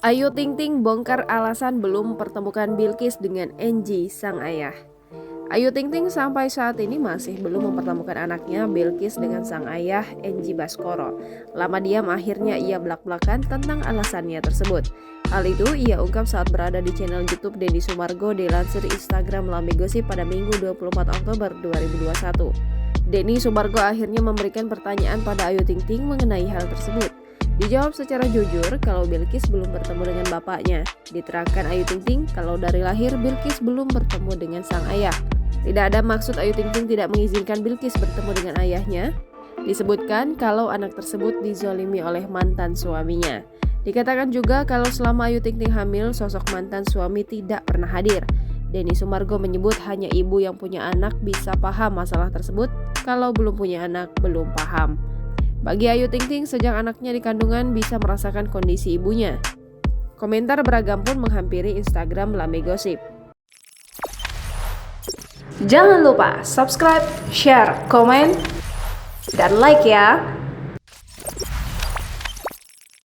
Ayu Ting Ting bongkar alasan belum pertemukan Bilqis dengan Enji, sang ayah. Ayu Ting Ting sampai saat ini masih belum mempertemukan anaknya Bilqis dengan sang ayah Enji Baskoro. Lama diam akhirnya ia belak-belakan tentang alasannya tersebut. Hal itu ia ungkap saat berada di channel YouTube Denny Sumargo dilansir Instagram Lame Gosip pada Minggu 24 Oktober 2021. Denny Sumargo akhirnya memberikan pertanyaan pada Ayu Ting Ting mengenai hal tersebut. Dijawab secara jujur kalau Bilqis belum bertemu dengan bapaknya. Diterangkan Ayu Ting Ting kalau dari lahir Bilqis belum bertemu dengan sang ayah. Tidak ada maksud Ayu Ting Ting tidak mengizinkan Bilqis bertemu dengan ayahnya. Disebutkan kalau anak tersebut dizolimi oleh mantan suaminya. Dikatakan juga kalau selama Ayu Ting Ting hamil, sosok mantan suami tidak pernah hadir. Denny Sumargo menyebut hanya ibu yang punya anak bisa paham masalah tersebut, kalau belum punya anak belum paham. Bagi Ayu Ting Ting, sejak anaknya di kandungan bisa merasakan kondisi ibunya. Komentar beragam pun menghampiri Instagram Lame Gosip. Jangan lupa subscribe, share, komen, dan like ya!